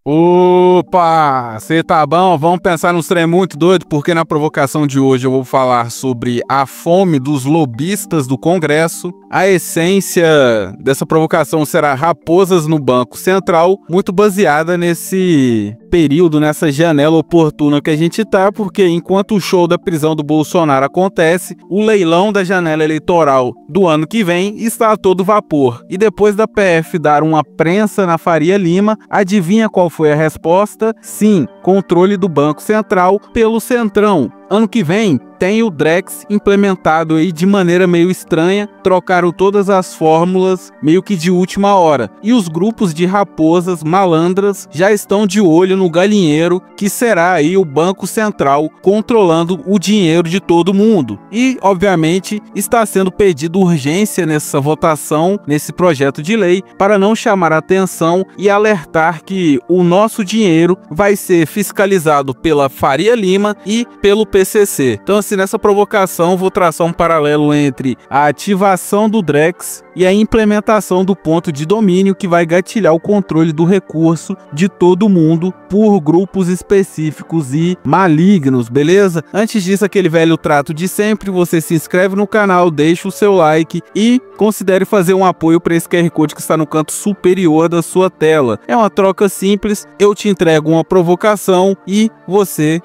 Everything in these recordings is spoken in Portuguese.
Opa, você tá bom? Vamos pensar num trem muito doido, porque na provocação de hoje eu vou falar sobre a fome dos lobistas do Congresso. A essência dessa provocação será raposas no Banco Central, muito baseada nesse período, nessa janela oportuna que a gente tá, porque enquanto o show da prisão do Bolsonaro acontece, o leilão da janela eleitoral do ano que vem está a todo vapor. E depois da PF dar uma prensa na Faria Lima, adivinha qual foi a resposta? Sim, controle do Banco Central pelo Centrão. Ano que vem tem o Drex implementado aí de maneira meio estranha, trocaram todas as fórmulas meio que de última hora. E os grupos de raposas malandras já estão de olho no galinheiro, que será aí o Banco Central controlando o dinheiro de todo mundo. E, obviamente, está sendo pedido urgência nessa votação, nesse projeto de lei, para não chamar a atenção e alertar que o nosso dinheiro vai ser fiscalizado pela Faria Lima e pelo PCC. Então, assim, nessa provocação vou traçar um paralelo entre a ativação do Drex e a implementação do ponto de domínio, que vai gatilhar o controle do recurso de todo mundo por grupos específicos e malignos, beleza? Antes disso, aquele velho trato de sempre, você se inscreve no canal, deixa o seu like e considere fazer um apoio para esse QR Code que está no canto superior da sua tela. É uma troca simples, eu te entrego uma provocação e você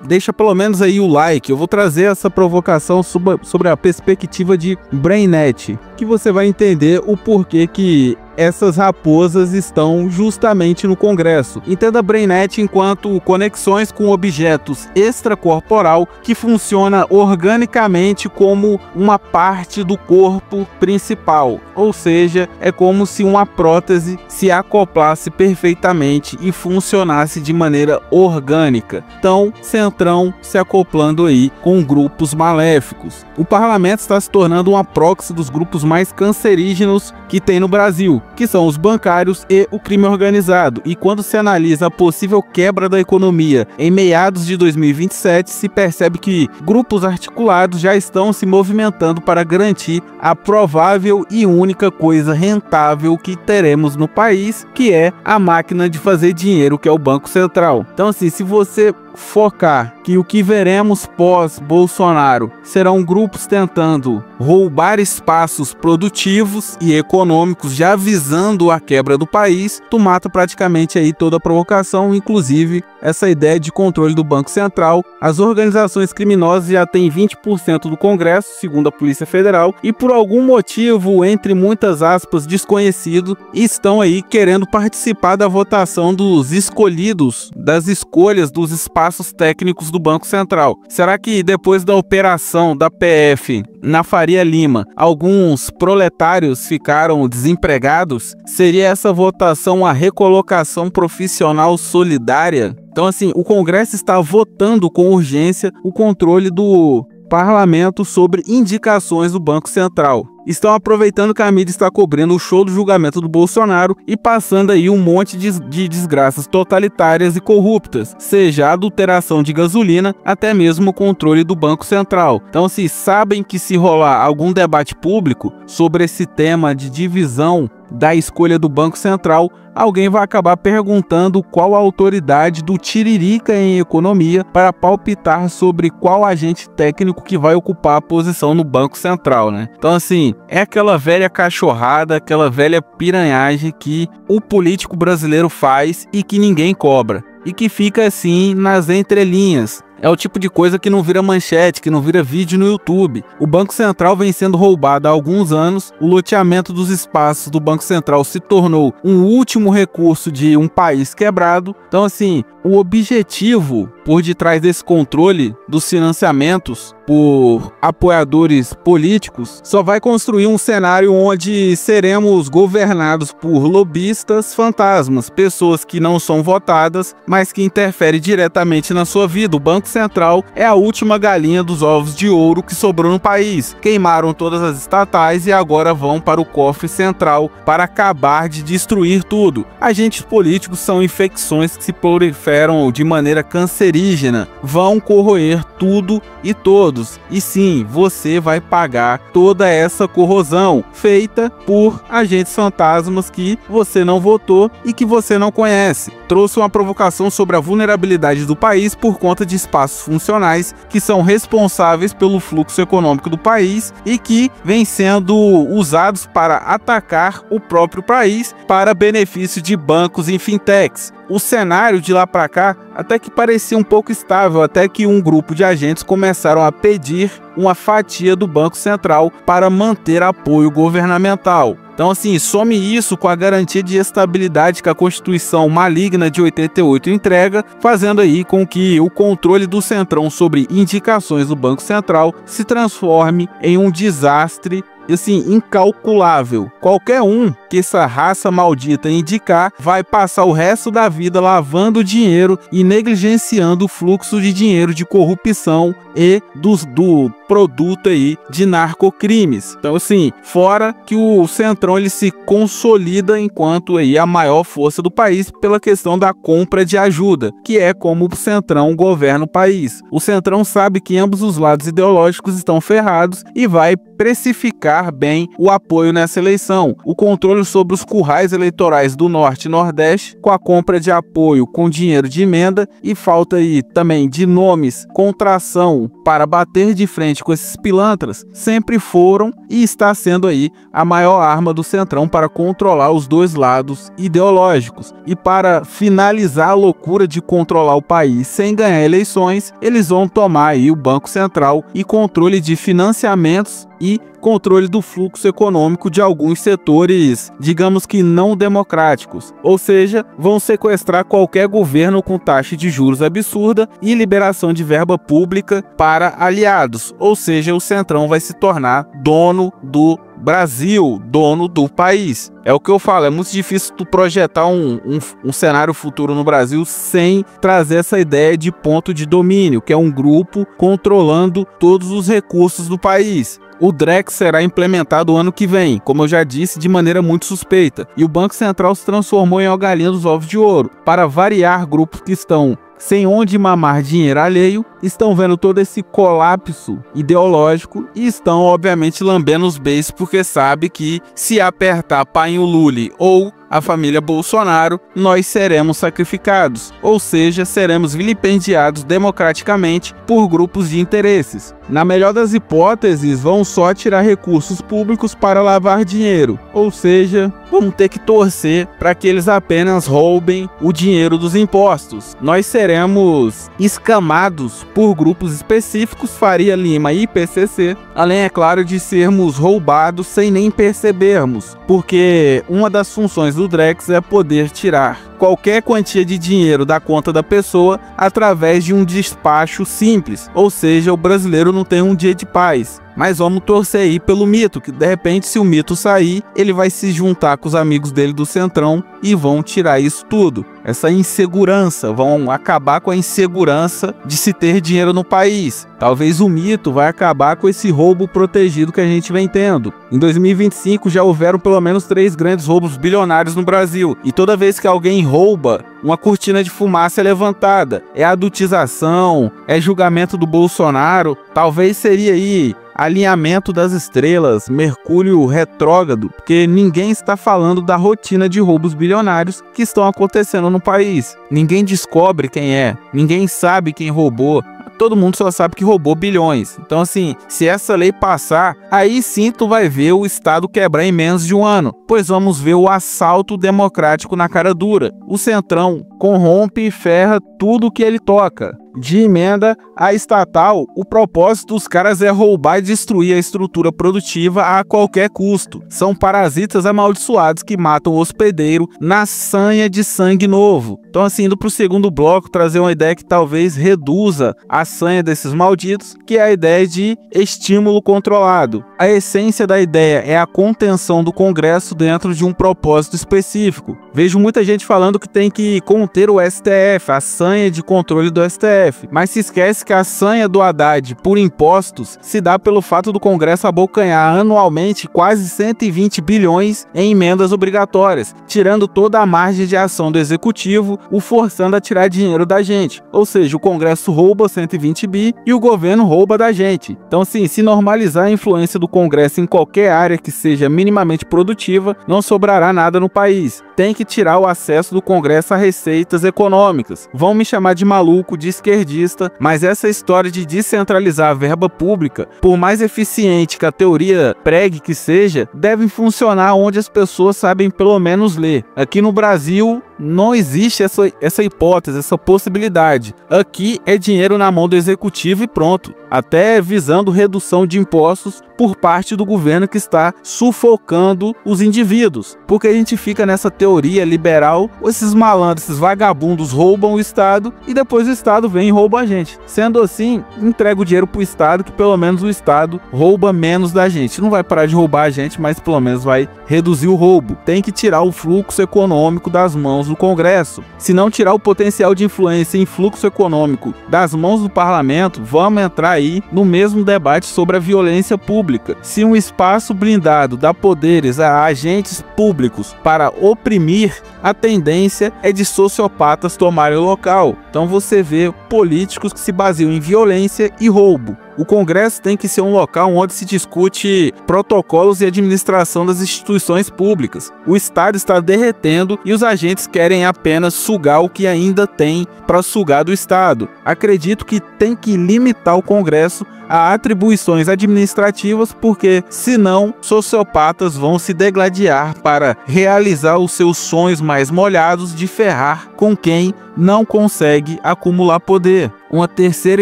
deixa pelo menos aí o like. Eu vou trazer essa provocação sobre a perspectiva de BrainNet, que você vai entender o porquê que essas raposas estão justamente no Congresso. Entenda BrainNet enquanto conexões com objetos extracorporal que funciona organicamente como uma parte do corpo principal. Ou seja, é como se uma prótese se acoplasse perfeitamente e funcionasse de maneira orgânica. Então, Centrão se acoplando aí com grupos maléficos. O parlamento está se tornando uma proxy dos grupos mais cancerígenos que tem no Brasil, que são os bancários e o crime organizado. E quando se analisa a possível quebra da economia em meados de 2027, se percebe que grupos articulados já estão se movimentando para garantir a provável e única coisa rentável que teremos no país, que é a máquina de fazer dinheiro, que é o Banco Central. Então, assim, se você focar que o que veremos pós-Bolsonaro serão grupos tentando roubar espaços produtivos e econômicos, já visando a quebra do país, tu mata praticamente aí toda a provocação, inclusive essa ideia de controle do Banco Central. As organizações criminosas já têm 20% do Congresso, segundo a Polícia Federal, e por algum motivo, entre muitas aspas, desconhecido, estão aí querendo participar da votação dos escolhidos, das escolhas dos espaços técnicos do Banco Central. Será que depois da operação da PF na Faria Lima, alguns proletários ficaram desempregados? Seria essa votação uma recolocação profissional solidária? Então, assim, o Congresso está votando com urgência o controle do parlamento sobre indicações do Banco Central. Estão aproveitando que a mídia está cobrindo o show do julgamento do Bolsonaro e passando aí um monte de desgraças totalitárias e corruptas, seja a adulteração de gasolina, até mesmo o controle do Banco Central. Então, se sabem que se rolar algum debate público sobre esse tema de divisão da escolha do Banco Central, alguém vai acabar perguntando qual a autoridade do Tiririca em economia para palpitar sobre qual agente técnico que vai ocupar a posição no Banco Central, né? Então, assim, é aquela velha cachorrada, aquela velha piranhagem que o político brasileiro faz e que ninguém cobra, e que fica assim nas entrelinhas. É o tipo de coisa que não vira manchete, que não vira vídeo no YouTube. O Banco Central vem sendo roubado há alguns anos, o loteamento dos espaços do Banco Central se tornou um último recurso de um país quebrado. Então, assim, o objetivo por detrás desse controle dos financiamentos por apoiadores políticos só vai construir um cenário onde seremos governados por lobistas fantasmas, pessoas que não são votadas, mas que interferem diretamente na sua vida. O Banco Banco Central é a última galinha dos ovos de ouro que sobrou no país. Queimaram todas as estatais e agora vão para o cofre central para acabar de destruir tudo. Agentes políticos são infecções que se proliferam de maneira cancerígena, vão corroer tudo e todos. E sim, você vai pagar toda essa corrosão feita por agentes fantasmas que você não votou e que você não conhece. Trouxe uma provocação sobre a vulnerabilidade do país por conta de espaços funcionais que são responsáveis pelo fluxo econômico do país e que vêm sendo usados para atacar o próprio país para benefício de bancos e fintechs. O cenário de lá para cá até que parecia um pouco estável, até que um grupo de agentes começaram a pedir uma fatia do Banco Central para manter apoio governamental. Então, assim, some isso com a garantia de estabilidade que a Constituição maligna de 88 entrega, fazendo aí com que o controle do Centrão sobre indicações do Banco Central se transforme em um desastre, assim, incalculável. Qualquer um que essa raça maldita indicar vai passar o resto da vida lavando dinheiro e negligenciando o fluxo de dinheiro de corrupção e do produto aí de narcocrimes. Então, assim, fora que o Centrão ele se consolida enquanto aí a maior força do país pela questão da compra de ajuda, que é como o Centrão governa o país. O Centrão sabe que ambos os lados ideológicos estão ferrados e vai precificar bem o apoio nessa eleição. O controle sobre os currais eleitorais do Norte e Nordeste, com a compra de apoio com dinheiro de emenda e falta aí também de nomes com tração para bater de frente com esses pilantras, sempre foram e está sendo aí a maior arma do Centrão para controlar os dois lados ideológicos. E para finalizar a loucura de controlar o país sem ganhar eleições, eles vão tomar aí o Banco Central e controle de financiamentos e controle do fluxo econômico de alguns setores, digamos que não democráticos, ou seja, vão sequestrar qualquer governo com taxa de juros absurda e liberação de verba pública para aliados, ou seja, o Centrão vai se tornar dono do Brasil, dono do país. É o que eu falo, é muito difícil tu projetar um cenário futuro no Brasil sem trazer essa ideia de ponto de domínio, que é um grupo controlando todos os recursos do país. O Drex será implementado o ano que vem, como eu já disse, de maneira muito suspeita, e o Banco Central se transformou em a galinha dos ovos de ouro. Para variar, grupos que estão sem onde mamar dinheiro alheio, estão vendo todo esse colapso ideológico e estão, obviamente, lambendo os beijos porque sabe que se apertar Painho Lully ou a família Bolsonaro, nós seremos sacrificados, ou seja, seremos vilipendiados democraticamente por grupos de interesses. Na melhor das hipóteses, vão só tirar recursos públicos para lavar dinheiro, ou seja, vamos ter que torcer para que eles apenas roubem o dinheiro dos impostos. Nós seremos escamados por grupos específicos, Faria Lima e PCC, além, é claro, de sermos roubados sem nem percebermos, porque uma das funções do Drex é poder tirar qualquer quantia de dinheiro da conta da pessoa através de um despacho simples, ou seja, o brasileiro não tem um dia de paz. Mas vamos torcer aí pelo Mito, que de repente, se o Mito sair, ele vai se juntar com os amigos dele do Centrão e vão tirar isso tudo. Essa insegurança, vão acabar com a insegurança de se ter dinheiro no país. Talvez o Mito vai acabar com esse roubo protegido que a gente vem tendo. Em 2025 já houveram pelo menos 3 grandes roubos bilionários no Brasil. E toda vez que alguém rouba, uma cortina de fumaça é levantada. É adultização, é julgamento do Bolsonaro. Talvez seria aí alinhamento das estrelas, Mercúrio retrógrado, porque ninguém está falando da rotina de roubos bilionários que estão acontecendo no país. Ninguém descobre quem é, ninguém sabe quem roubou. Todo mundo só sabe que roubou bilhões. Então, assim, se essa lei passar, aí sim tu vai ver o Estado quebrar em menos de um ano, pois vamos ver o assalto democrático na cara dura. O Centrão corrompe e ferra tudo que ele toca. De emenda a estatal, o propósito dos caras é roubar e destruir a estrutura produtiva a qualquer custo. São parasitas amaldiçoados que matam o hospedeiro na sanha de sangue novo. Então, assim, indo para o segundo bloco, trazer uma ideia que talvez reduza a sanha desses malditos, que é a ideia de estímulo controlado. A essência da ideia é a contenção do Congresso dentro de um propósito específico. Vejo muita gente falando que tem que conter o STF, a sanha sanha de controle do STF, mas se esquece que a sanha do Haddad por impostos se dá pelo fato do Congresso abocanhar anualmente quase 120 bilhões em emendas obrigatórias, tirando toda a margem de ação do Executivo, o forçando a tirar dinheiro da gente. Ou seja, o Congresso rouba 120 bi e o governo rouba da gente. Então, assim, se normalizar a influência do Congresso em qualquer área que seja minimamente produtiva, não sobrará nada no país. Tem que tirar o acesso do Congresso a receitas econômicas. Vão me chamar de maluco, de esquerdista, mas essa história de descentralizar a verba pública, por mais eficiente que a teoria pregue que seja, deve funcionar onde as pessoas sabem pelo menos ler. Aqui no Brasil não existe essa hipótese, essa possibilidade. Aqui é dinheiro na mão do executivo e pronto. Até visando redução de impostos por parte do governo que está sufocando os indivíduos. Porque a gente fica nessa teoria liberal, esses malandros, esses vagabundos roubam o Estado e depois o Estado vem e rouba a gente. Sendo assim, entrega o dinheiro pro Estado, que pelo menos o Estado rouba menos da gente. Não vai parar de roubar a gente, mas pelo menos vai reduzir o roubo. Tem que tirar o fluxo econômico das mãos do Congresso. Se não tirar o potencial de influência em fluxo econômico das mãos do parlamento, vamos entrar aí no mesmo debate sobre a violência pública. Se um espaço blindado dá poderes a agentes públicos para oprimir, a tendência é de sociopatas tomarem o local. Então você vê políticos que se baseiam em violência e roubo. O Congresso tem que ser um local onde se discute protocolos e administração das instituições públicas. O Estado está derretendo e os agentes querem apenas sugar o que ainda tem para sugar do Estado. Acredito que tem que limitar o Congresso a atribuições administrativas, porque senão sociopatas vão se degladiar para realizar os seus sonhos mais molhados de ferrar com quem não consegue acumular poder. Uma terceira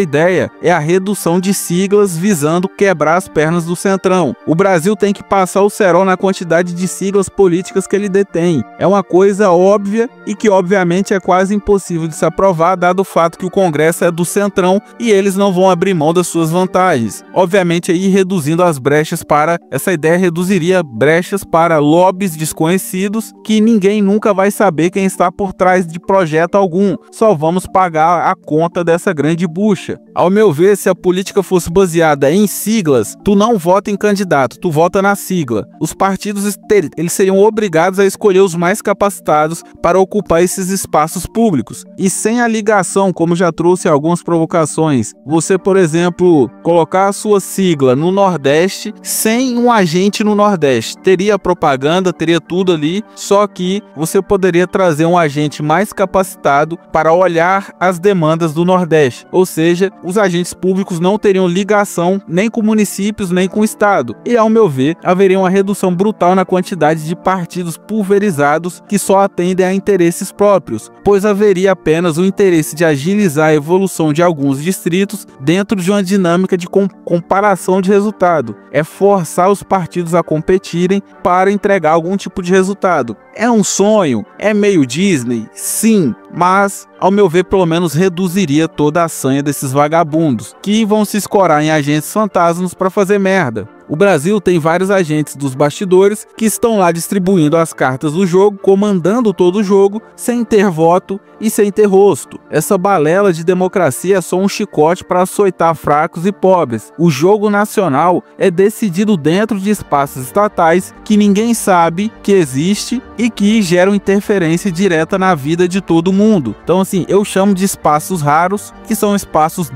ideia é a redução de siglas visando quebrar as pernas do Centrão. O Brasil tem que passar o cerol na quantidade de siglas políticas que ele detém. É uma coisa óbvia e que obviamente é quase impossível de se aprovar, dado o fato que o Congresso é do Centrão e eles não vão abrir mão das suas vantagens. Obviamente aí reduzindo as brechas para... Essa ideia reduziria brechas para lobbies desconhecidos que ninguém nunca vai saber quem está por trás de projeto algum. Só vamos pagar a conta dessa grande bucha. Ao meu ver, se a política fosse baseada em siglas, tu não vota em candidato, tu vota na sigla. Os partidos eles seriam obrigados a escolher os mais capacitados para ocupar esses espaços públicos. E sem a ligação, como já trouxe algumas provocações, você, por exemplo, colocar a sua sigla no Nordeste sem um agente no Nordeste. Teria propaganda, teria tudo ali, só que você poderia trazer um agente mais capacitado para olhar as demandas do Nordeste. Ou seja, os agentes públicos não teriam ligação nem com municípios nem com o Estado. E, ao meu ver, haveria uma redução brutal na quantidade de partidos pulverizados que só atendem a interesses próprios, pois haveria apenas o interesse de agilizar a evolução de alguns distritos dentro de uma dinâmica de comparação de resultado. É forçar os partidos a competirem para entregar algum tipo de resultado. É um sonho? É meio Disney? Sim, mas, ao meu ver, pelo menos reduziria toda a sanha desses vagabundos, que vão se escorar em agentes fantasmas para fazer merda. O Brasil tem vários agentes dos bastidores que estão lá distribuindo as cartas do jogo, comandando todo o jogo, sem ter voto e sem ter rosto. Essa balela de democracia é só um chicote para açoitar fracos e pobres. O jogo nacional é decidido dentro de espaços estatais que ninguém sabe que existe e que geram interferência direta na vida de todo mundo. Então, assim, eu chamo de espaços raros, que são espaços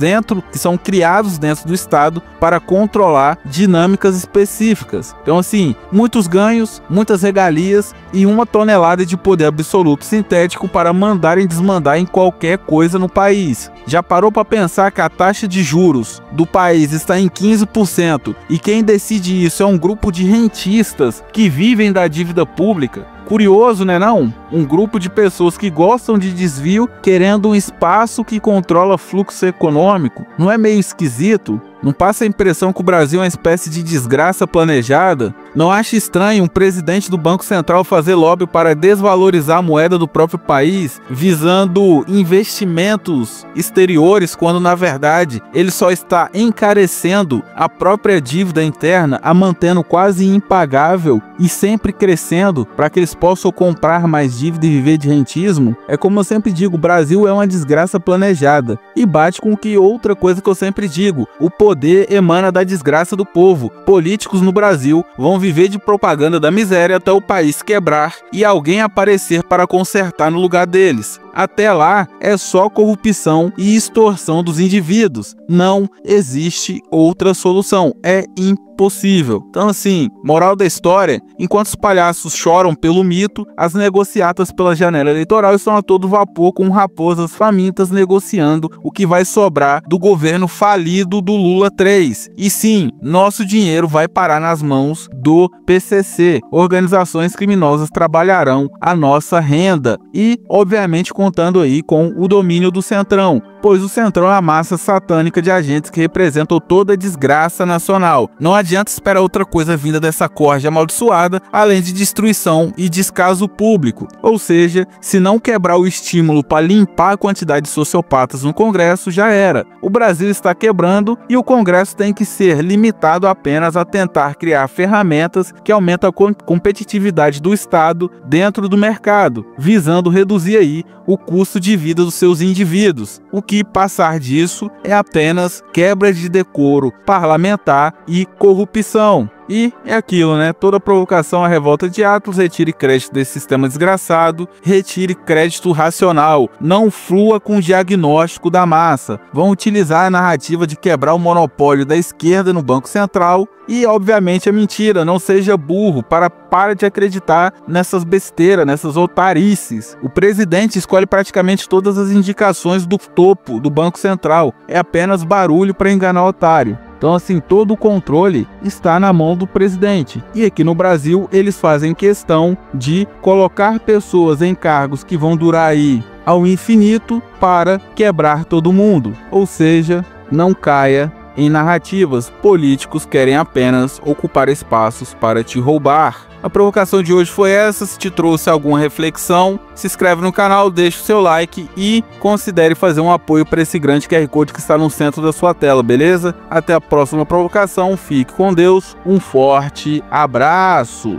que são criados dentro do Estado para controlar dinâmicas específicas. Então, assim, muitos ganhos, muitas regalias e 1 tonelada de poder absoluto sintético para mandar e desmandar em qualquer coisa no país. Já parou para pensar que a taxa de juros do país está em 15% e quem decide isso é um grupo de rentistas que vivem da dívida pública? Curioso, né não? Um grupo de pessoas que gostam de desvio, querendo um espaço que controla fluxo econômico. Não é meio esquisito? Não passa a impressão que o Brasil é uma espécie de desgraça planejada? Não acha estranho um presidente do Banco Central fazer lobby para desvalorizar a moeda do próprio país, visando investimentos exteriores, quando na verdade ele só está encarecendo a própria dívida interna, a mantendo quase impagável e sempre crescendo para que eles possam comprar mais dívida e viver de rentismo? É como eu sempre digo, o Brasil é uma desgraça planejada e bate com que outra coisa que eu sempre digo: o poder emana da desgraça do povo. Políticos no Brasil vão viver de propaganda da miséria até o país quebrar e alguém aparecer para consertar no lugar deles. Até lá é só corrupção e extorsão dos indivíduos. Não existe outra solução. É impossível. Então, assim, moral da história: enquanto os palhaços choram pelo mito, as negociatas pela janela eleitoral estão a todo vapor, com raposas famintas negociando o que vai sobrar do governo falido do Lula 3. E sim, nosso dinheiro vai parar nas mãos do PCC. Organizações criminosas trabalharão a nossa renda e, obviamente, contando aí com o domínio do Centrão, pois o Centrão é a massa satânica de agentes que representam toda a desgraça nacional. Não adianta esperar outra coisa vinda dessa corja amaldiçoada, além de destruição e descaso público. Ou seja, se não quebrar o estímulo para limpar a quantidade de sociopatas no Congresso, já era. O Brasil está quebrando e o Congresso tem que ser limitado apenas a tentar criar ferramentas que aumentam a competitividade do Estado dentro do mercado, visando reduzir aí o custo de vida dos seus indivíduos. O que passar disso é apenas quebra de decoro parlamentar e corrupção. E é aquilo, né? Toda provocação à revolta de Atlas, retire crédito desse sistema desgraçado, retire crédito racional, não flua com o diagnóstico da massa. Vão utilizar a narrativa de quebrar o monopólio da esquerda no Banco Central e, obviamente, é mentira. Não seja burro, para de acreditar nessas besteiras, nessas otarices. O presidente escolhe praticamente todas as indicações do topo do Banco Central. É apenas barulho para enganar o otário. Então, assim, todo o controle está na mão do presidente. E aqui no Brasil, eles fazem questão de colocar pessoas em cargos que vão durar aí ao infinito para quebrar todo mundo. Ou seja, não caia em narrativas. Políticos querem apenas ocupar espaços para te roubar. A provocação de hoje foi essa. Se te trouxe alguma reflexão, se inscreve no canal, deixa o seu like e considere fazer um apoio para esse grande QR Code que está no centro da sua tela, beleza? Até a próxima provocação, fique com Deus, um forte abraço!